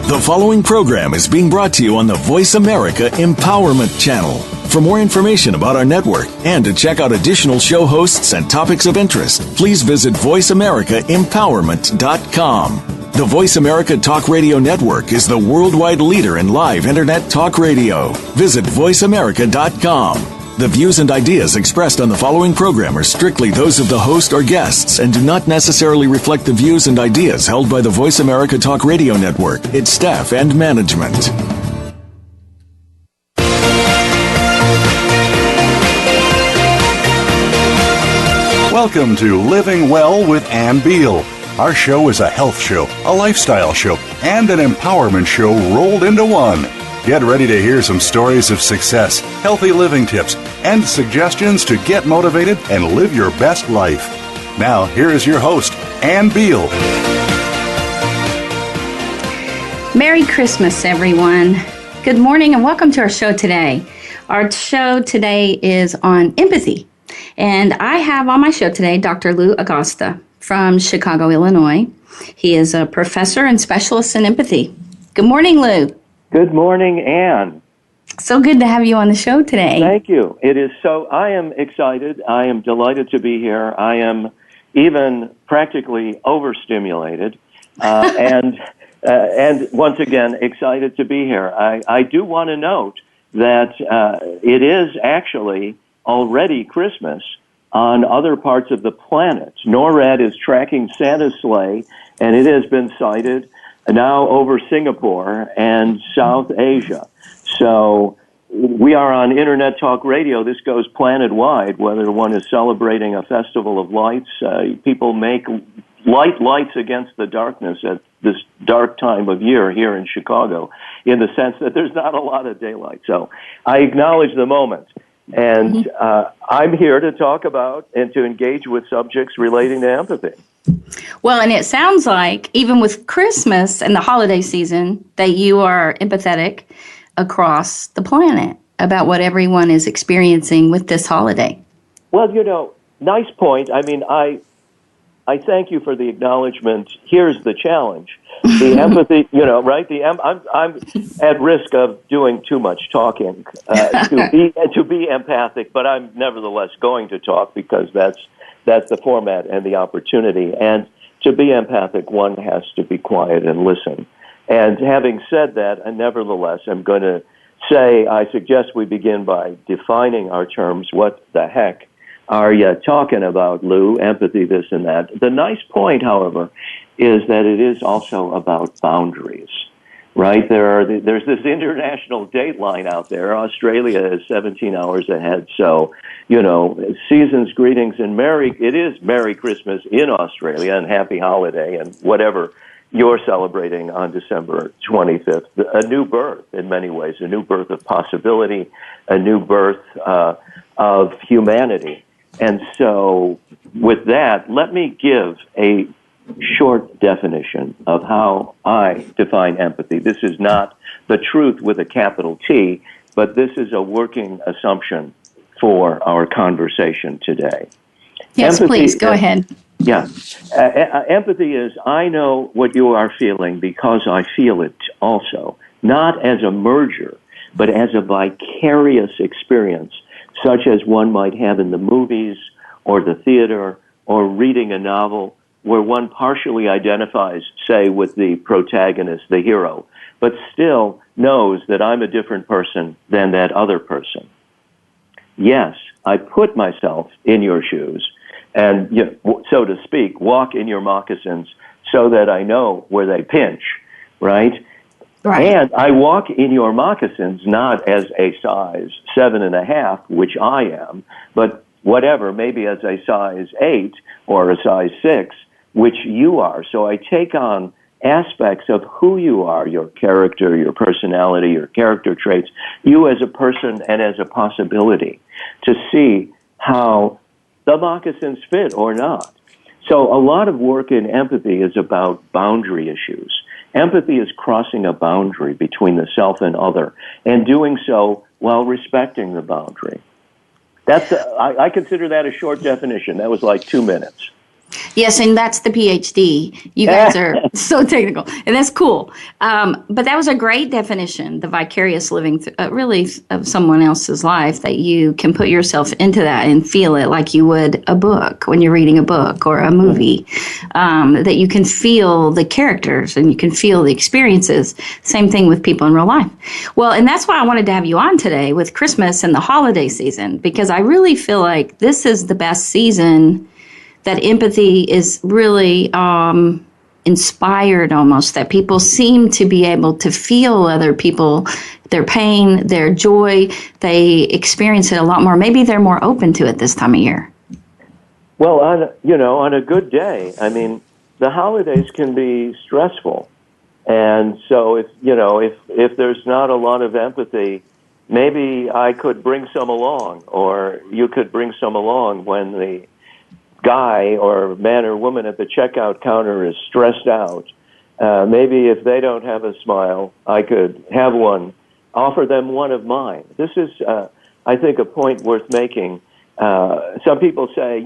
The following program is being brought to you on the Voice America Empowerment Channel. For more information about our network and to check out additional show hosts and topics of interest, please visit voiceamericaempowerment.com. The Voice America Talk Radio Network is the worldwide leader in live Internet talk radio. Visit voiceamerica.com. The views and ideas expressed on the following program are strictly those of the host or guests and do not necessarily reflect the views and ideas held by the Voice America Talk Radio Network, its staff, and management. Welcome to Living Well with Ann Beal. Our show is a health show, a lifestyle show, and an empowerment show rolled into one. Get ready to hear some stories of success, healthy living tips, and suggestions to get motivated and live your best life. Now, here is your host, Ann Beal. Merry Christmas, everyone. Good morning and welcome to our show today. Our show today is on empathy. And I have on my show today Dr. Lou Agosta from Chicago, Illinois. He is a professor and specialist in empathy. Good morning, Lou. Good morning, Ann. So good to have you on the show today. Thank you. It is so. I am excited. I am delighted to be here. I am even practically overstimulated, and once again excited to be here. I do want to note that it is actually already Christmas on other parts of the planet. NORAD is tracking Santa's sleigh, and it has been sighted now over Singapore and South Asia. So we are on Internet Talk Radio. This goes planet-wide, whether one is celebrating a festival of lights. People make lights against the darkness at this dark time of year here in Chicago, in the sense that there's not a lot of daylight. So I acknowledge the moment. And I'm here to talk about and to engage with subjects relating to empathy. Well, and it sounds like, even with Christmas and the holiday season, that you are empathetic across the planet about what everyone is experiencing with this holiday. Well, nice point. I mean, I thank you for the acknowledgement. Here's the challenge. The empathy, right? I'm at risk of doing too much talking to be empathic, but I'm nevertheless going to talk because that's the format and the opportunity. And to be empathic, one has to be quiet and listen. And having said that, and nevertheless, I'm going to say, I suggest we begin by defining our terms. What the heck are you talking about, Lou? Empathy, this and that. The nice point, however, is that it is also about boundaries, right? There's this international dateline out there. Australia is 17 hours ahead. So, season's greetings and it is Merry Christmas in Australia and Happy Holiday and whatever you're celebrating on December 25th. A new birth in many ways, a new birth of possibility, a new birth of humanity. And so with that, let me give a short definition of how I define empathy. This is not the truth with a capital T, but this is a working assumption for our conversation today. Yes, empathy, please, go ahead. Yeah. Empathy is, I know what you are feeling because I feel it also, not as a merger, but as a vicarious experience, such as one might have in the movies or the theater or reading a novel where one partially identifies, say, with the protagonist, the hero, but still knows that I'm a different person than that other person. Yes, I put myself in your shoes and, so to speak, walk in your moccasins so that I know where they pinch, right? Right. And I walk in your moccasins not as a size 7.5, which I am, but whatever, maybe as a size 8 or a size 6, which you are. So I take on aspects of who you are, your character, your personality, your character traits, you as a person and as a possibility to see how the moccasins fit or not. So a lot of work in empathy is about boundary issues. Empathy is crossing a boundary between the self and other, and doing so while respecting the boundary. I consider that a short definition. That was like 2 minutes. Yes, and that's the PhD. You guys are so technical, and that's cool. But that was a great definition, the vicarious living, really, of someone else's life, that you can put yourself into that and feel it like you would a book when you're reading a book or a movie, that you can feel the characters and you can feel the experiences. Same thing with people in real life. Well, and that's why I wanted to have you on today with Christmas and the holiday season, because I really feel like this is the best season that empathy is really inspired almost, that people seem to be able to feel other people, their pain, their joy. They experience it a lot more. Maybe they're more open to it this time of year. Well, on a good day, I mean, the holidays can be stressful. And so if there's not a lot of empathy, maybe I could bring some along, or you could bring some along when the guy or man or woman at the checkout counter is stressed out. Maybe if they don't have a smile, I could have one, offer them one of mine. This is, I think, a point worth making. Some people say,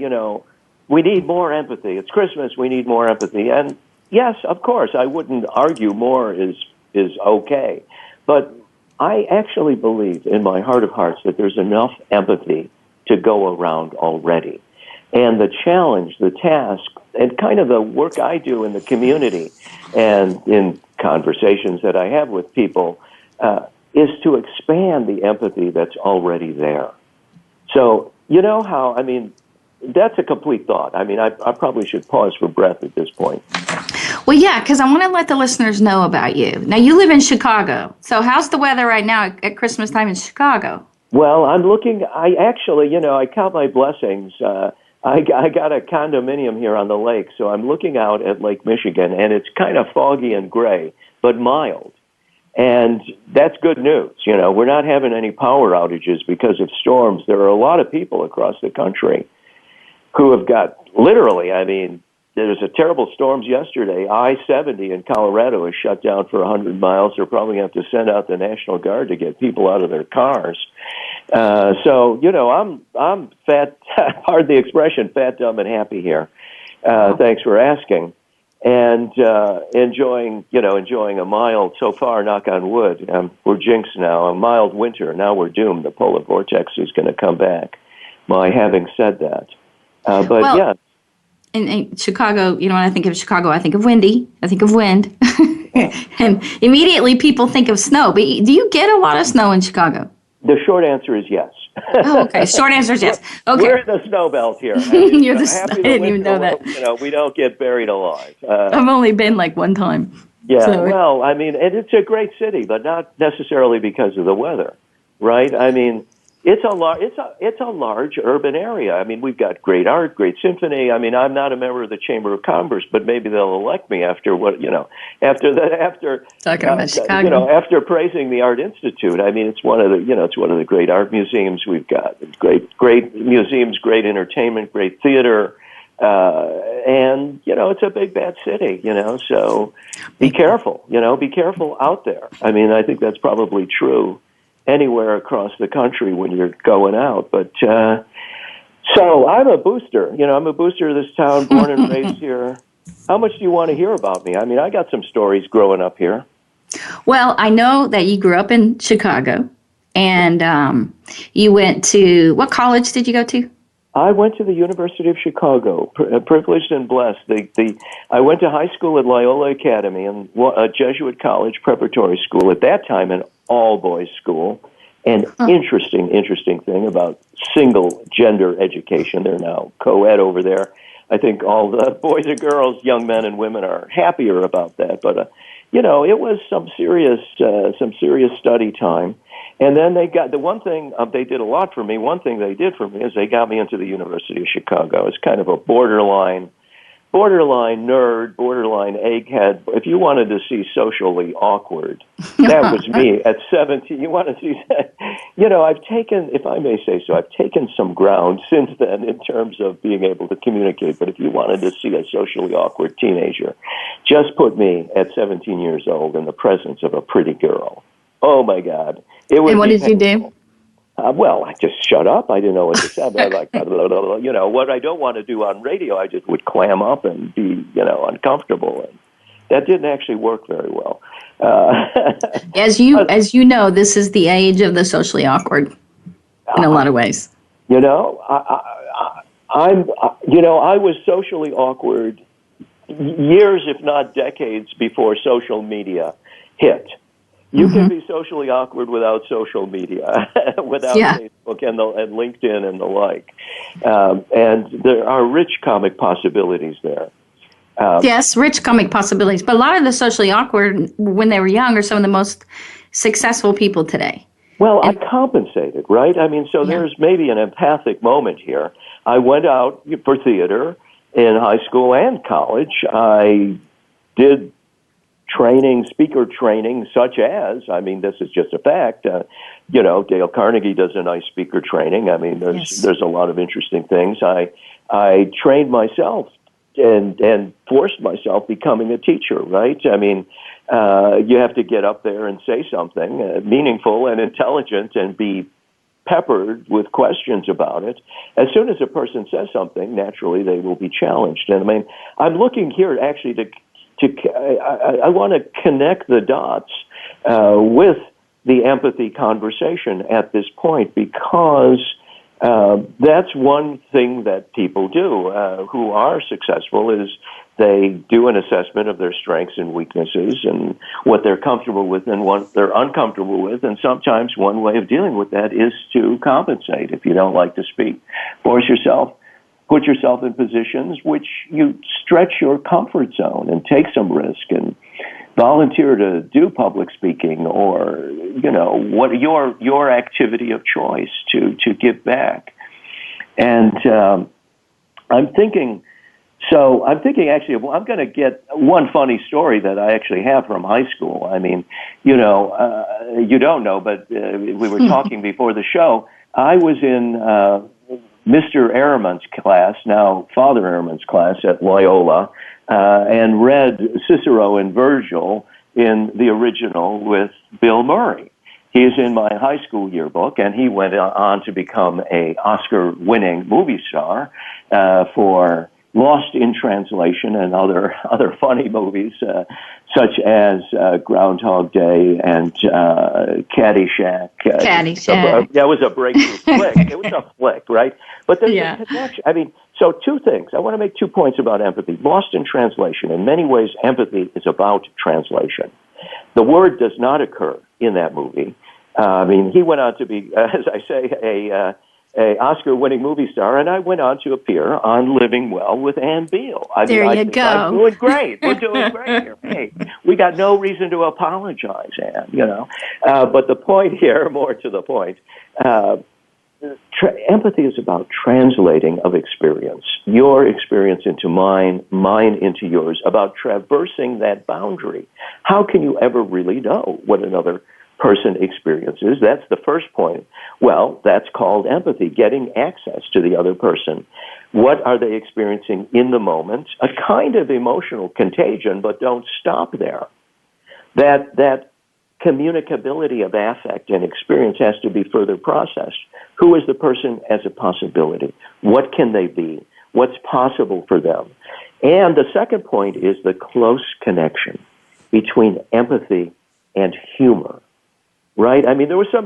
we need more empathy. It's Christmas, we need more empathy. And yes, of course, I wouldn't argue more is okay. But I actually believe in my heart of hearts that there's enough empathy to go around already. And the challenge, the task, and kind of the work I do in the community and in conversations that I have with people is to expand the empathy that's already there. So, that's a complete thought. I mean, I probably should pause for breath at this point. Well, yeah, because I want to let the listeners know about you. Now, you live in Chicago. So how's the weather right now at Christmas time in Chicago? Well, I count my blessings. I got a condominium here on the lake, so I'm looking out at Lake Michigan, and it's kind of foggy and gray, but mild. And that's good news. We're not having any power outages because of storms. There are a lot of people across the country who have got, literally, there was a terrible storms yesterday. I-70 in Colorado is shut down for 100 miles. They're probably going to have to send out the National Guard to get people out of their cars. I'm fat, pardon the expression, fat, dumb, and happy here. Thanks for asking. And enjoying a mild, so far, knock on wood, we're jinxed now, a mild winter. Now we're doomed. The polar vortex is going to come back. My having said that. Yeah. In Chicago, when I think of Chicago, I think of windy. I think of wind. And immediately people think of snow. But do you get a lot of snow in Chicago? The short answer is yes. Oh, okay. Short answer is yes. Okay. We're in the snow belt here. I didn't even know that. We don't get buried alive. I've only been like one time. Yeah, so. And it's a great city, but not necessarily because of the weather, right? It's a large urban area. We've got great art, great symphony. I'm not a member of the Chamber of Commerce, but maybe they'll elect me after talking about Chicago. After praising the Art Institute. It's one of the great art museums we've got. Great museums, great entertainment, great theater. And it's a big bad city, so be careful, be careful out there. I think that's probably true anywhere across the country when you're going out. But so I'm a booster. I'm a booster of this town, born and raised here. How much do you want to hear about me? I got some stories growing up here. Well, I know that you grew up in Chicago, and you went to, what college did you go to? I went to the University of Chicago, privileged and blessed. I went to high school at Loyola Academy, and a Jesuit college preparatory school. At that time, an all-boys school. And interesting thing about single-gender education. They're now co-ed over there. I think all the boys and girls, young men and women, are happier about that. But it was some serious study time. And then they got the one thing they did a lot for me. One thing they did for me is they got me into the University of Chicago. It's kind of a borderline nerd, borderline egghead. If you wanted to see socially awkward, that was me at 17. You want to see that? I've taken, if I may say so, I've taken some ground since then in terms of being able to communicate. But if you wanted to see a socially awkward teenager, just put me at 17 years old in the presence of a pretty girl. Oh my God. And what did you do? Well, I just shut up. I didn't know what to say. But like, blah, blah, blah, blah. What I don't want to do on radio, I just would clam up and be, uncomfortable. And that didn't actually work very well. As you know, this is the age of the socially awkward in a lot of ways. I was socially awkward years, if not decades, before social media hit. You can be socially awkward without social media, without Facebook and LinkedIn and the like. And there are rich comic possibilities there. Yes, rich comic possibilities. But a lot of the socially awkward when they were young are some of the most successful people today. Well, I compensated, right? I mean, so there's maybe an empathic moment here. I went out for theater in high school and college. I did speaker training, such as, this is just a fact, Dale Carnegie does a nice speaker training. I mean, there's a lot of interesting things. I trained myself and forced myself becoming a teacher, right? I mean, you have to get up there and say something meaningful and intelligent and be peppered with questions about it. As soon as a person says something, naturally they will be challenged. And I mean, I'm looking here actually I want to connect the dots with the empathy conversation at this point, because that's one thing that people do who are successful is they do an assessment of their strengths and weaknesses and what they're comfortable with and what they're uncomfortable with. And sometimes one way of dealing with that is to compensate. If you don't like to speak, put yourself in positions which you stretch your comfort zone and take some risk and volunteer to do public speaking or, what your activity of choice to give back. And I'm thinking actually, I'm going to get one funny story that I actually have from high school. I mean, you don't know, but we were talking before the show. I was in Mr. Ehrman's class, now Father Ehrman's class at Loyola, and read Cicero and Virgil in the original with Bill Murray. He's in my high school yearbook, and he went on to become a Oscar-winning movie star for Lost in Translation and other funny movies, such as Groundhog Day and Caddyshack. Caddyshack. That was a breakthrough flick. It was a flick, right? But there's a connection. I mean, so two things. I want to make 2 points about empathy. Lost in Translation. In many ways, empathy is about translation. The word does not occur in that movie. He went on to be, as I say, a Oscar-winning movie star, and I went on to appear on Living Well with Ann Beal. There you go. I'm doing great. We're doing great here. Hey, we got no reason to apologize, Ann, But the point here, more to the point, empathy is about translating of experience, your experience into mine into yours, about traversing that boundary. How can you ever really know what another person experiences? That's the first point. Well, that's called empathy, getting access to the other person. What are they experiencing in the moment? A kind of emotional contagion, but don't stop there. That communicability of affect and experience has to be further processed. Who is the person as a possibility? What can they be? What's possible for them? And the second point is the close connection between empathy and humor. Right? I mean, there was a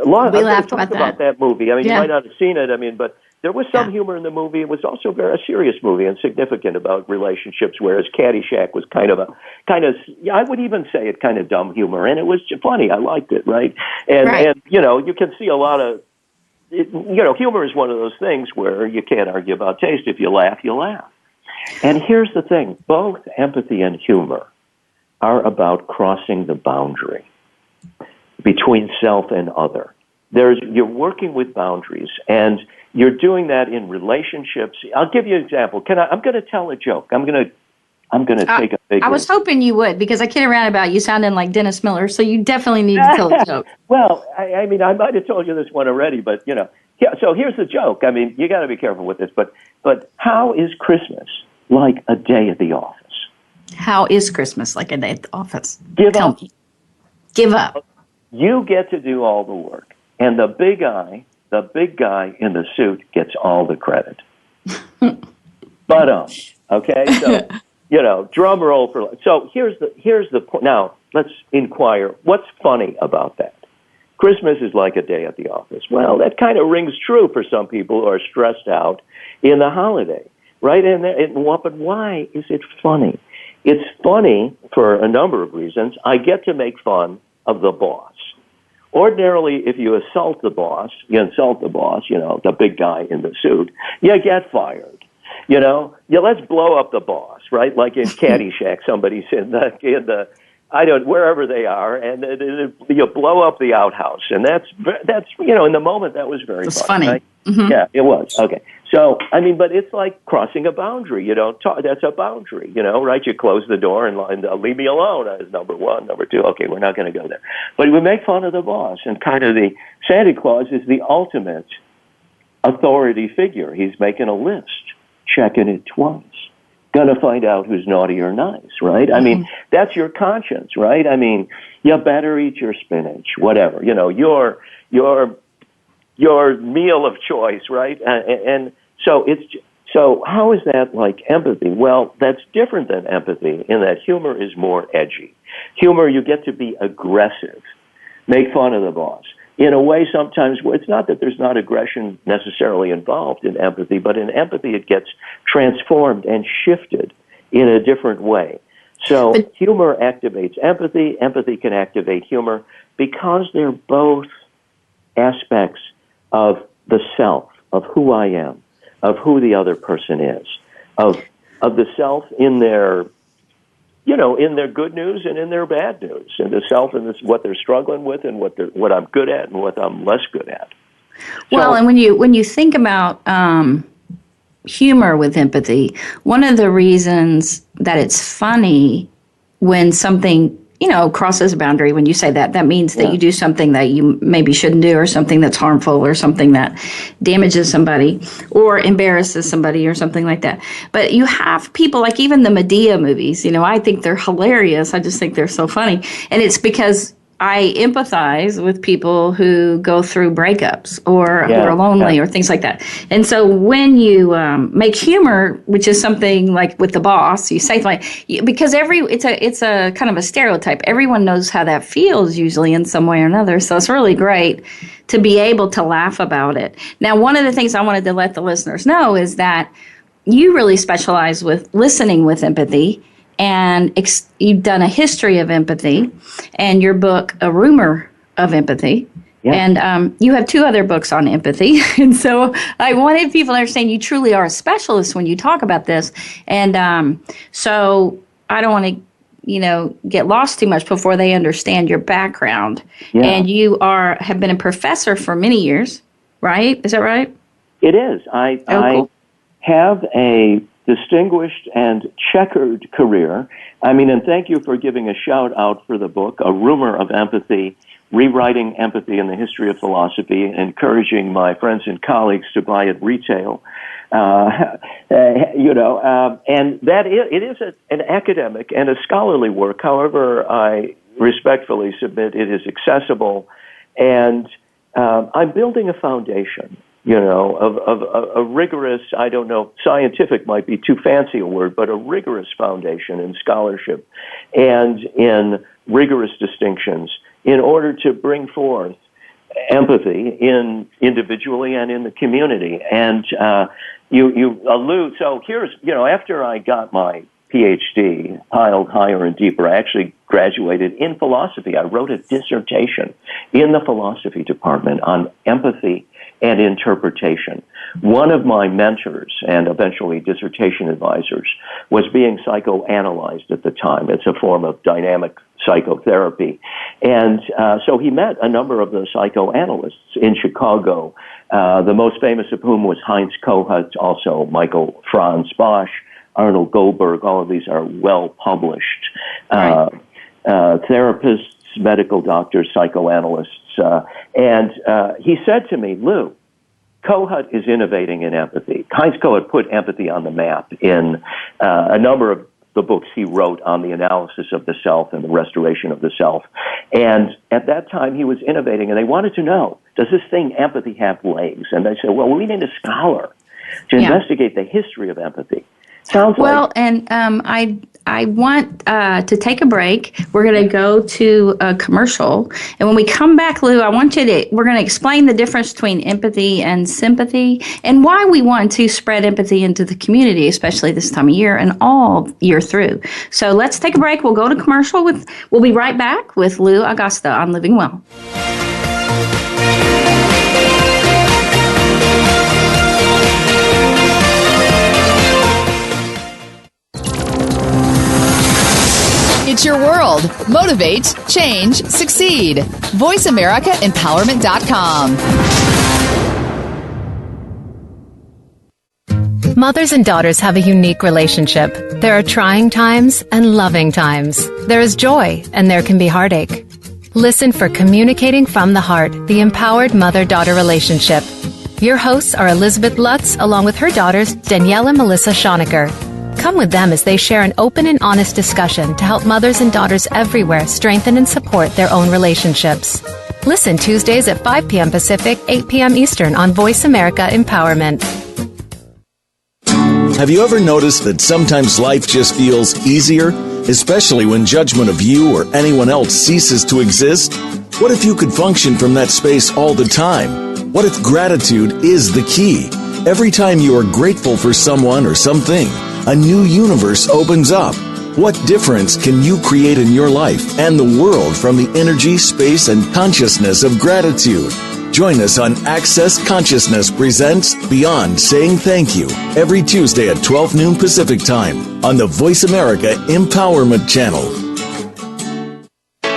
lot about that movie. I mean, you might not have seen it. But there was some humor in the movie. It was also a serious movie and significant about relationships, whereas Caddyshack was kind of I would even say it kind of dumb humor, and it was funny. I liked it, right? And you can see a lot of, humor is one of those things where you can't argue about taste. If you laugh, you laugh. And here's the thing: both empathy and humor are about crossing the boundary between self and other. You're working with boundaries, and you're doing that in relationships. I'll give you an example. I'm going to tell a joke. I'm going to take a big. I was hoping you would, because I kid around about you sounding like Dennis Miller, so you definitely need to tell a joke. Well, I might have told you this one already, but so here's the joke. I mean, you got to be careful with this, but how is Christmas like a day at the office? How is Christmas like a day at the office? Give up. Give up. You get to do all the work, and the big guy in the suit gets all the credit. But okay, so drum roll for. So here's the point. Now let's inquire. What's funny about that? Christmas is like a day at the office. Well, that kind of rings true for some people who are stressed out in the holiday, right? But why is it funny? It's funny for a number of reasons. I get to make fun of the boss. Ordinarily, if you insult the boss, the big guy in the suit, you get fired. Let's blow up the boss, right? Like in Caddyshack, somebody's in the wherever they are, and you blow up the outhouse, and that's in the moment that was very funny. Right? Mm-hmm. Yeah, it was. Okay. So, but it's like crossing a boundary. You don't talk, that's a boundary, right? You close the door and leave me alone is number one. Number two, okay, we're not going to go there. But we make fun of the boss, and kind of the Santa Claus is the ultimate authority figure. He's making a list, checking it twice. Gonna find out who's naughty or nice, right? Mm-hmm. That's your conscience, right? You better eat your spinach, whatever. Your meal of choice, right? And so so how is that like empathy? Well, that's different than empathy in that humor is more edgy. Humor, you get to be aggressive, make fun of the boss. In a way, sometimes it's not that there's not aggression necessarily involved in empathy, but in empathy it gets transformed and shifted in a different way. So humor activates empathy. Empathy can activate humor because they're both aspects of the self, of who I am, of who the other person is, of the self in their good news and in their bad news, and the self and what they're struggling with, and what I'm good at and what I'm less good at. Well, and when you think about humor with empathy, one of the reasons that it's funny when something crosses a boundary, when you say that means that you do something that you maybe shouldn't do, or something that's harmful, or something that damages somebody or embarrasses somebody or something like that. But you have people like even the Medea movies, I think they're hilarious. I just think they're so funny. And it's because I empathize with people who go through breakups or who are lonely or things like that. And so when you make humor, which is something like with the boss, you say because it's a kind of a stereotype. Everyone knows how that feels usually in some way or another. So it's really great to be able to laugh about it. Now, one of the things I wanted to let the listeners know is that you really specialize with listening with empathy. And you've done a history of empathy, and your book, A Rumor of Empathy. Yeah. And you have 2 other books on empathy. And so I wanted people to understand you truly are a specialist when you talk about this. And so I don't want to, get lost too much before they understand your background. Yeah. And you have been a professor for many years, right? Is that right? It is. I have a distinguished and checkered career. And thank you for giving a shout out for the book, A Rumor of Empathy, Rewriting Empathy in the History of Philosophy, encouraging my friends and colleagues to buy it retail. And it is an academic and a scholarly work. However, I respectfully submit it is accessible, and I'm building a foundation of a rigorous, I don't know, scientific might be too fancy a word, but a rigorous foundation in scholarship and in rigorous distinctions in order to bring forth empathy in individually and in the community. And you allude, so here's, after I got my PhD, piled higher and deeper, I actually graduated in philosophy. I wrote a dissertation in the philosophy department on empathy and interpretation. One of my mentors and eventually dissertation advisors was being psychoanalyzed at the time. It's a form of dynamic psychotherapy. And so he met a number of the psychoanalysts in Chicago, the most famous of whom was Heinz Kohut, also Michael Franz Bosch, Arnold Goldberg. All of these are well-published therapists, medical doctors, psychoanalysts. And he said to me, Lou, Kohut is innovating in empathy. Heinz Kohut put empathy on the map in a number of the books he wrote on the analysis of the self and the restoration of the self. And at that time, he was innovating, and they wanted to know, does this thing empathy have legs? And they said, well, we need a scholar to investigate the history of empathy. Sounds well, and I want to take a break. We're going to go to a commercial, and when we come back, Lou, we're going to explain the difference between empathy and sympathy, and why we want to spread empathy into the community, especially this time of year and all year through. So let's take a break. We'll go to commercial. We'll be right back with Lou Agosta on Living Well. It's your world. Motivate, change, succeed. VoiceAmericaEmpowerment.com. Mothers and daughters have a unique relationship. There are trying times and loving times. There is joy and there can be heartache. Listen for Communicating from the Heart, the Empowered Mother-Daughter Relationship. Your hosts are Elizabeth Lutz along with her daughters Danielle and Melissa Schonecker. Come with them as they share an open and honest discussion to help mothers and daughters everywhere strengthen and support their own relationships. Listen Tuesdays at 5 p.m. Pacific, 8 p.m. Eastern on Voice America Empowerment. Have you ever noticed that sometimes life just feels easier, especially when judgment of you or anyone else ceases to exist? What if you could function from that space all the time? What if gratitude is the key? Every time you are grateful for someone or something, a new universe opens up. What difference can you create in your life and the world from the energy, space, and consciousness of gratitude? Join us on Access Consciousness Presents Beyond Saying Thank You every Tuesday at 12 noon Pacific Time on the Voice America Empowerment Channel.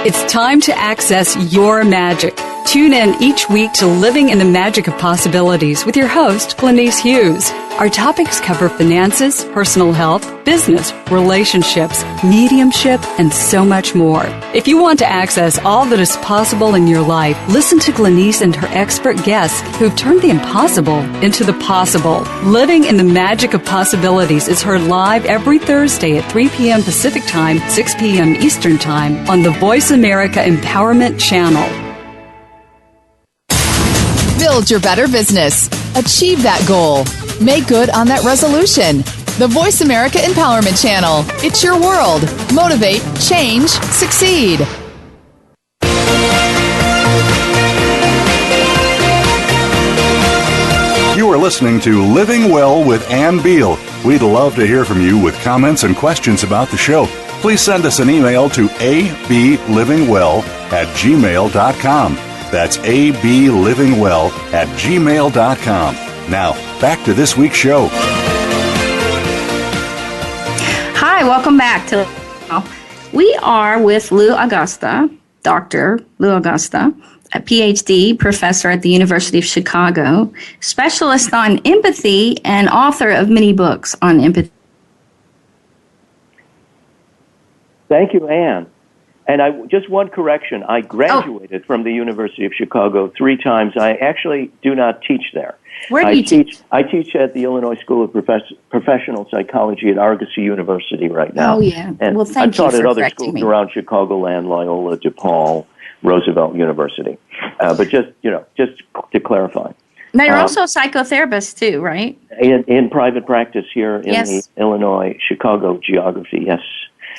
It's time to access your magic. Tune in each week to Living in the Magic of Possibilities with your host, Glenise Hughes. Our topics cover finances, personal health, business, relationships, mediumship, and so much more. If you want to access all that is possible in your life, listen to Glenise and her expert guests who've turned the impossible into the possible. Living in the Magic of Possibilities is heard live every Thursday at 3 p.m. Pacific Time, 6 p.m. Eastern Time on the Voice America Empowerment Channel. Build your better business. Achieve that goal. Make good on that resolution. The Voice America Empowerment Channel. It's your world. Motivate, change, succeed. You are listening to Living Well with Ann Beal. We'd love to hear from you with comments and questions about the show. Please send us an email to ablivingwell@gmail.com. That's ablivingwell@gmail.com. Now, back to this week's show. Hi, welcome back to. We are with Lou Agosta, Dr. Lou Agosta, a PhD professor at the University of Chicago, specialist on empathy and author of many books on empathy. Thank you, Ann. And just one correction. I graduated from the University of Chicago 3 times. I actually do not teach there. Where do you teach? I teach at the Illinois School of Professional Psychology at Agosta University right now. Oh, yeah. And well, thank you I've taught for at other correcting schools me. around Chicagoland, Loyola, DePaul, Roosevelt University. But just to clarify. Now, you're also a psychotherapist, too, right? In private practice here in the Illinois, Chicago geography, yes.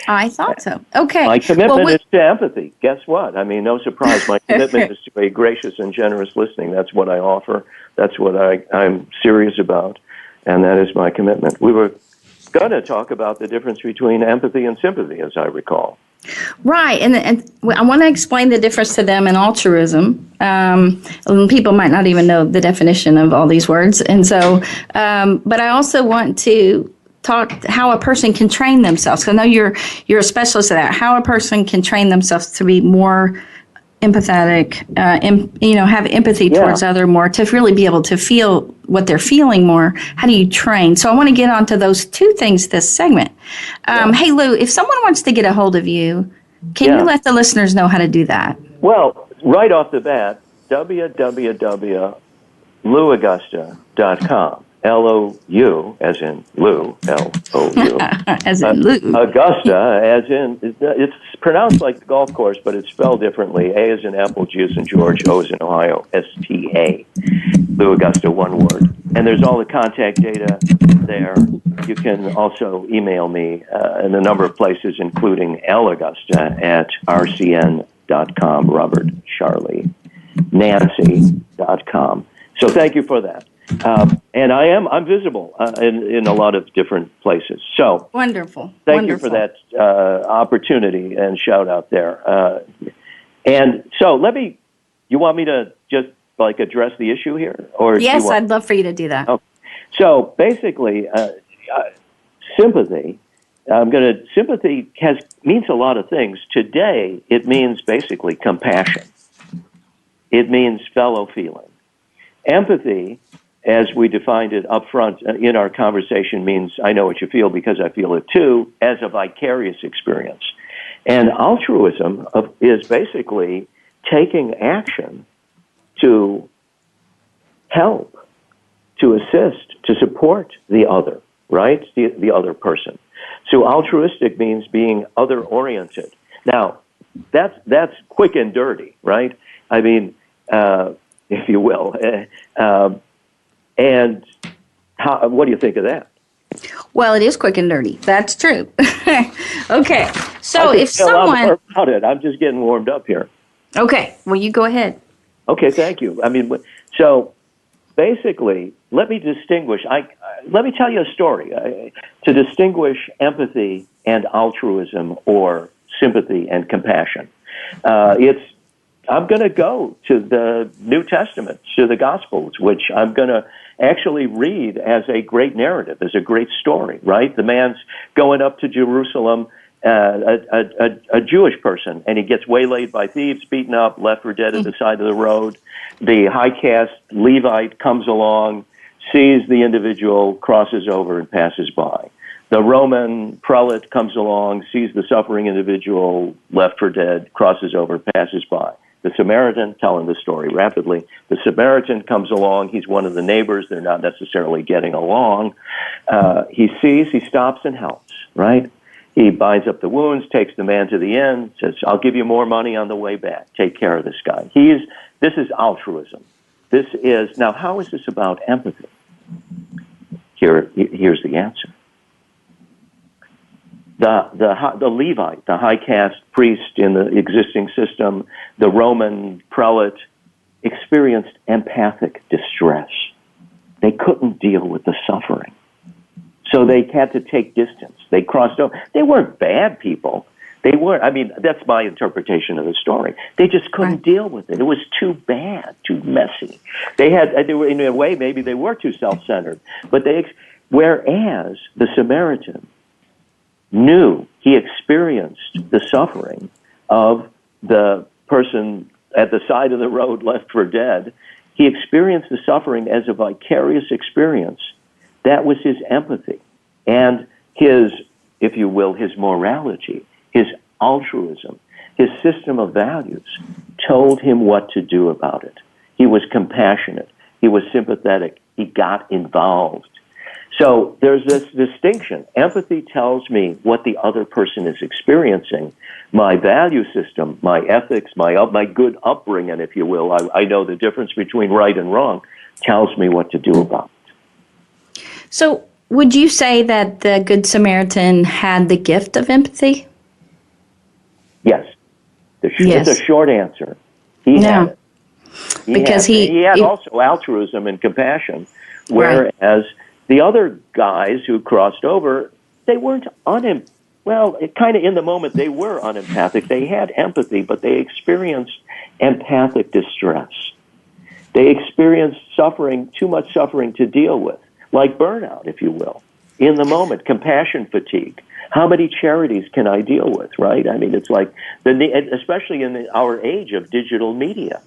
I thought so. Okay. My commitment is to empathy. Guess what? I mean, no surprise. My commitment is to a gracious and generous listening. That's what I offer. That's what I'm serious about, and that is my commitment. We were going to talk about the difference between empathy and sympathy, as I recall. Right, and I want to explain the difference to them in altruism. People might not even know the definition of all these words, and so, but I also want to talk how a person can train themselves. 'Cause I know you're a specialist at that. How a person can train themselves to be more empathetic, have empathy towards other more, to really be able to feel what they're feeling more. How do you train? So I want to get onto those two things this segment. Hey, Lou, if someone wants to get a hold of you, can you let the listeners know how to do that? Well, right off the bat, www.louagosta.com. L-O-U, as in Lou, L-O-U. As in Lou. Augusta, as in, it's pronounced like the golf course, but it's spelled differently. A as in Apple, G as in George, O as in Ohio, S-T-A. Lou Augusta, one word. And there's all the contact data there. You can also email me in a number of places, including Augusta at rcn.com, Robert Charlie, Nancy.com. So thank you for that. And I'm visible in a lot of different places. So wonderful. Thank you for that opportunity and shout out there. And so you want me to just address the issue here? Or yes, I'd love for you to do that. Okay. So basically, sympathy, sympathy means a lot of things. Today, it means basically compassion. It means fellow feeling. Empathy, as we defined it up front in our conversation, means I know what you feel because I feel it too, as a vicarious experience. And altruism is basically taking action to help, to assist, to support the other, right? The other person. So altruistic means being other-oriented. Now, that's quick and dirty, right? I mean, if you will. And what do you think of that? Well, it is quick and dirty. That's true. Okay. So if someone... more about it. I'm just getting warmed up here. Okay. Well, you go ahead. Okay, thank you. I mean, so basically, let me distinguish. Let me tell you a story to distinguish empathy and altruism, or sympathy and compassion. I'm going to go to the New Testament, to the Gospels, which I'm going to actually read as a great narrative, as a great story, right? The man's going up to Jerusalem, a Jewish person, and he gets waylaid by thieves, beaten up, left for dead at the side of the road. The high caste Levite comes along, sees the individual, crosses over, and passes by. The Roman prelate comes along, sees the suffering individual, left for dead, crosses over, passes by. The Samaritan, telling the story rapidly, the Samaritan comes along, he's one of the neighbors, they're not necessarily getting along. He sees, he stops and helps, right? He binds up the wounds, takes the man to the inn, says, I'll give you more money on the way back. Take care of this guy. This is altruism. Now how is this about empathy? Here's the answer. The Levite, the high caste priest in the existing system, the Roman prelate, experienced empathic distress. They couldn't deal with the suffering. So they had to take distance. They crossed over. They weren't bad people. They weren't. I mean, that's my interpretation of the story. They just couldn't deal with it. It was too bad, too messy. They were, in a way, maybe they were too self-centered. But whereas the Samaritan knew, he experienced the suffering of the person at the side of the road left for dead. He experienced the suffering as a vicarious experience. That was his empathy. And his, if you will, his morality, his altruism, his system of values told him what to do about it. He was compassionate. He was sympathetic. He got involved. So there's this distinction. Empathy tells me what the other person is experiencing. My value system, my ethics, my good upbringing, if you will, I know the difference between right and wrong, tells me what to do about it. So would you say that the Good Samaritan had the gift of empathy? Yes. It's a short answer. He had it. He had also altruism and compassion, whereas the other guys who crossed over, they weren't kind of in the moment they were unempathic. They had empathy, but they experienced empathic distress. They experienced suffering, too much suffering to deal with, like burnout, if you will. In the moment, compassion fatigue. How many charities can I deal with, right? I mean, it's like, especially in our age of digital media.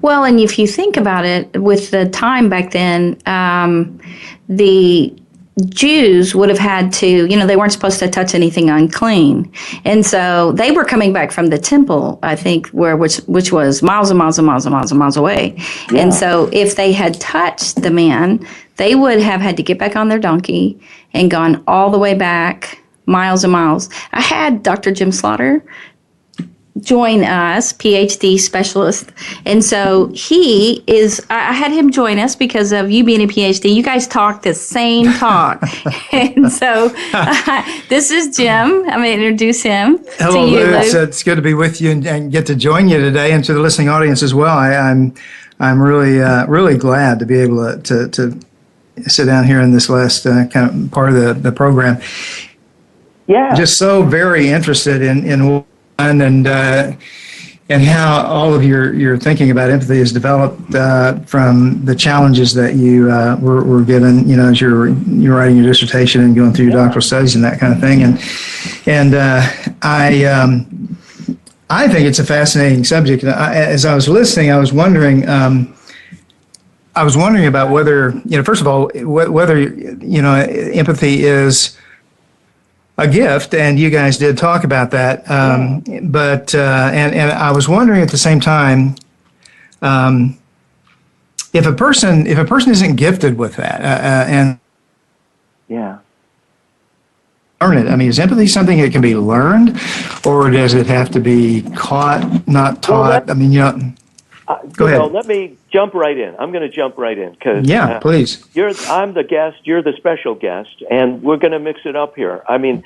Well, and if you think about it, with the time back then, the Jews would have had to, they weren't supposed to touch anything unclean. And so they were coming back from the temple, I think, which was miles and miles and miles and miles and miles away. Yeah. And so if they had touched the man, they would have had to get back on their donkey and gone all the way back miles and miles. I had Dr. Jim Slaughter join us, PhD specialist. And so I had him join us because of you being a PhD. You guys talk the same talk. And so this is Jim. I'm going to introduce him Hello, to you, Lou. Lou. It's good to be with you and get to join you today, and to the listening audience as well. I'm really glad to be able to sit down here in this last kind of part of the program. Yeah. Just so very interested in and how all of your thinking about empathy is developed from the challenges that you were given, as you're writing your dissertation and going through your doctoral studies and that kind of thing. And I think it's a fascinating subject. As I was listening, I was wondering about whether, first of all, whether empathy is a gift, and you guys did talk about that. But I was wondering at the same time, if a person isn't gifted with that, and learn it. I mean, is empathy something that can be learned, or does it have to be caught, not taught? Go ahead. Let me jump right in. I'm going to jump right in because please. I'm the guest. You're the special guest, and we're going to mix it up here. I mean,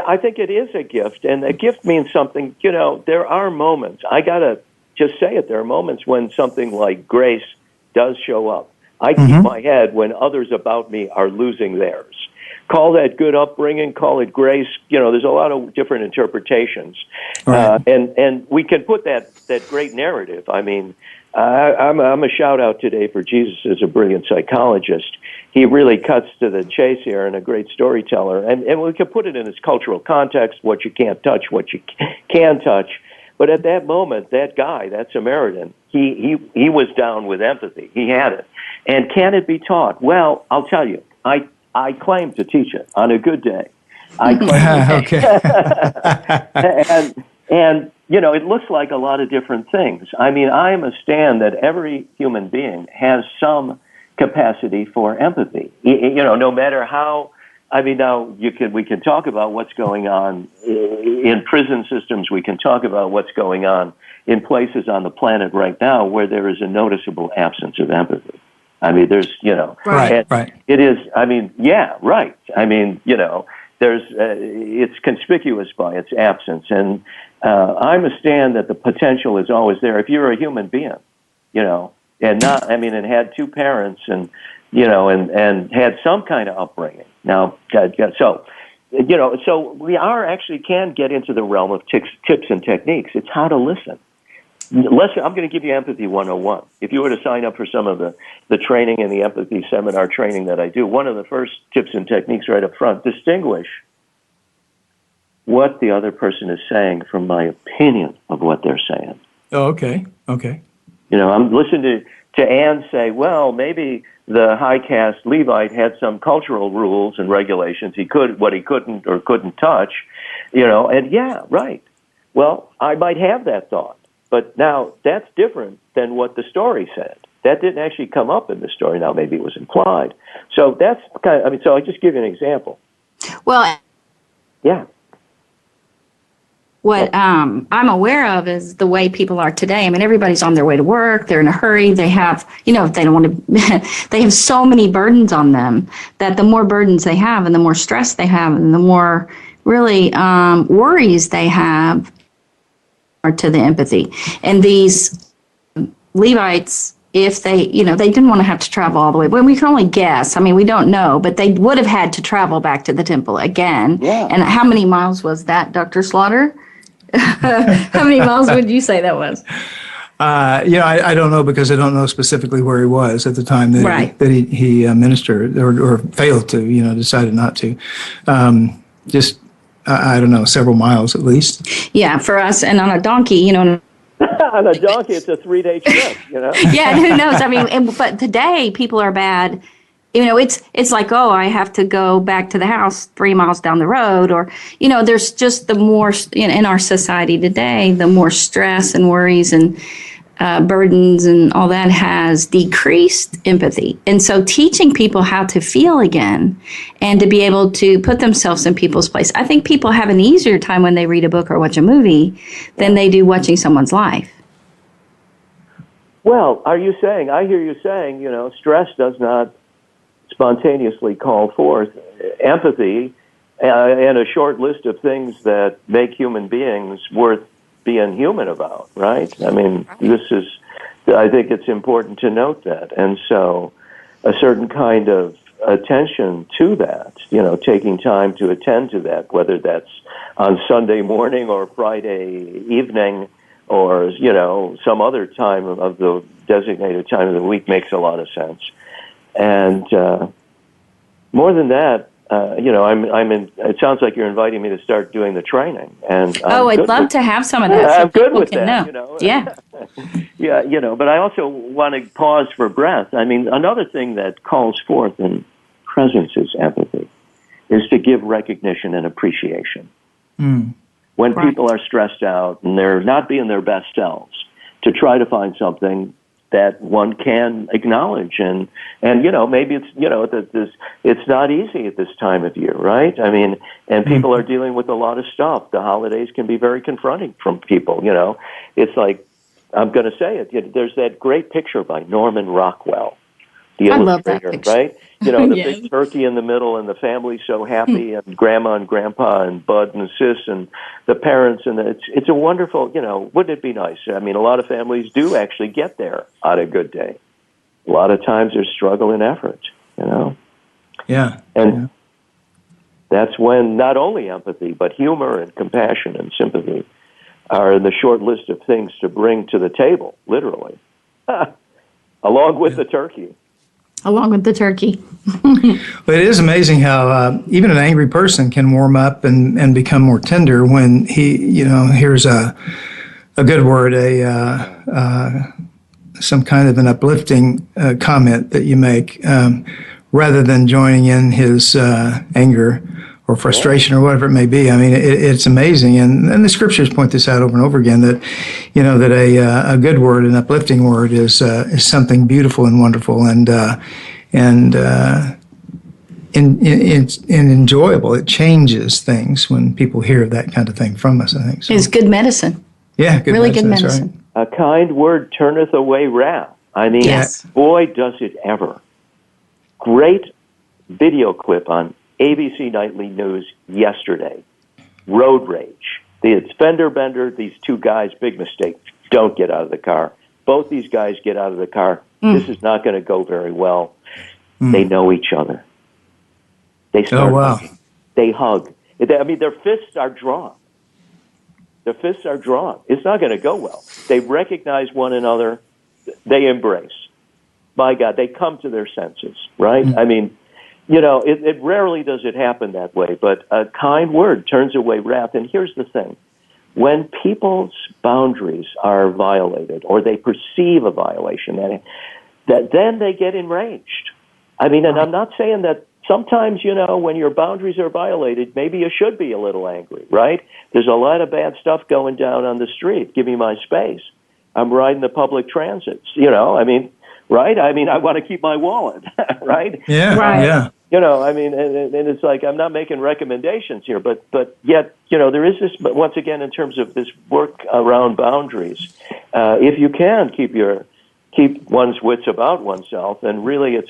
I think it is a gift, and a gift means something. There are moments. I got to just say it. There are moments when something like grace does show up. I keep my head when others about me are losing theirs. Call that good upbringing, call it grace. There's a lot of different interpretations. Right. And we can put that great narrative. I mean, I'm a shout-out today for Jesus as a brilliant psychologist. He really cuts to the chase here and a great storyteller. And we can put it in its cultural context, what you can't touch, what you can touch. But at that moment, that guy, that Samaritan, he was down with empathy. He had it. And can it be taught? Well, I'll tell you, I claim to teach it on a good day. I claim okay. and it looks like a lot of different things. I mean, I understand that every human being has some capacity for empathy. No matter how. I mean, now we can talk about what's going on in prison systems. We can talk about what's going on in places on the planet right now where there is a noticeable absence of empathy. I mean, there's, right. It is, I mean, yeah, right. I mean, there's, it's conspicuous by its absence. And I understand that the potential is always there. If you're a human being, and had two parents and had some kind of upbringing. Now, so we actually can get into the realm of tips and techniques. It's how to listen. Listen, I'm going to give you Empathy 101. If you were to sign up for some of the training and the empathy seminar training that I do, one of the first tips and techniques right up front, distinguish what the other person is saying from my opinion of what they're saying. Oh, okay. I'm listening to Anne say, well, maybe the high caste Levite had some cultural rules and regulations. He couldn't or couldn't touch, and yeah, right. Well, I might have that thought. But now that's different than what the story said. That didn't actually come up in the story. Now maybe it was implied. So that's so I just give you an example. Well, yeah. What I'm aware of is the way people are today. I mean, everybody's on their way to work. They're in a hurry. They have, they don't want to, they have so many burdens on them that the more burdens they have and the more stress they have and the more really worries they have, to the empathy. And these Levites, if they, they didn't want to have to travel all the way. Well, we can only guess. I mean, we don't know, but they would have had to travel back to the temple again. Yeah. And how many miles was that, Dr. Slaughter? How many miles would you say that was? I don't know because I don't know specifically where he was at the time that he ministered or failed to, decided not to. I don't know, several miles at least. Yeah, for us, and on a donkey, On a donkey, it's a 3-day trip, Yeah, who knows? I mean, but today people are bad it's like, oh, I have to go back to the house 3 miles down the road, or, there's just the more in our society today, the more stress and worries and burdens and all that has decreased empathy. And so teaching people how to feel again and to be able to put themselves in people's place. I think people have an easier time when they read a book or watch a movie than they do watching someone's life. Well, I hear you saying, stress does not spontaneously call forth empathy and a short list of things that make human beings worth being human about, right? I mean, I think it's important to note that. And so a certain kind of attention to that, taking time to attend to that, whether that's on Sunday morning or Friday evening or, some other time of the designated time of the week makes a lot of sense. And more than that, it sounds like you're inviting me to start doing the training. And I'd love to have some of that. I'm good with that, Yeah. Yeah, but I also want to pause for breath. I mean, another thing that calls forth in presence is empathy, is to give recognition and appreciation. When people are stressed out and they're not being their best selves, to try to find something that one can acknowledge, and maybe it's it's not easy at this time of year, right? I mean, and people are dealing with a lot of stuff. The holidays can be very confronting from people. It's like, I'm going to say it. There's that great picture by Norman Rockwell, the illustrator, right? The big turkey in the middle, and the family so happy, and grandma and grandpa, and Bud and sis, and the parents, and it's a wonderful. Wouldn't it be nice? I mean, a lot of families do actually get there on a good day. A lot of times there's struggle and effort. And that's when not only empathy, but humor and compassion and sympathy are in the short list of things to bring to the table, literally, along with the turkey. Along with the turkey. But it is amazing how even an angry person can warm up and become more tender when he, hears a good word, some kind of an uplifting comment that you make, rather than joining in his anger or frustration or whatever it may be. I mean, it's amazing, and the scriptures point this out over and over again, that that a good word, an uplifting word, is something beautiful and wonderful and enjoyable. It changes things when people hear that kind of thing from us, I think. So. It's good medicine. Yeah, good medicine. Right. A kind word turneth away wrath. I mean, boy, does it ever. Great video clip on ABC Nightly News yesterday. Road rage. It's fender bender. These two guys, big mistake. Don't get out of the car. Both these guys get out of the car. This is not going to go very well. They know each other. They start hugging. They hug. I mean, their fists are drawn. It's not going to go well. They recognize one another. They embrace. My God, they come to their senses, right? I mean, it rarely does it happen that way, but a kind word turns away wrath. And here's the thing. When people's boundaries are violated or they perceive a violation, that then they get enraged. I mean, and I'm not saying that sometimes, when your boundaries are violated, maybe you should be a little angry, right? There's a lot of bad stuff going down on the street. Give me my space. I'm riding the public transit, right? I mean, I want to keep my wallet, right? Yeah, right. Yeah. I mean, and it's like, I'm not making recommendations here, but yet, there is this, but once again, in terms of this work around boundaries, if you can keep one's wits about oneself, and really it's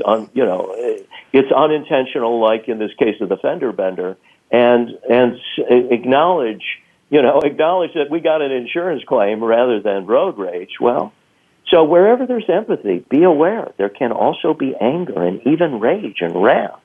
unintentional, like in this case of the fender bender, and acknowledge that we got an insurance claim rather than road rage. Well, so wherever there's empathy, be aware there can also be anger and even rage and wrath.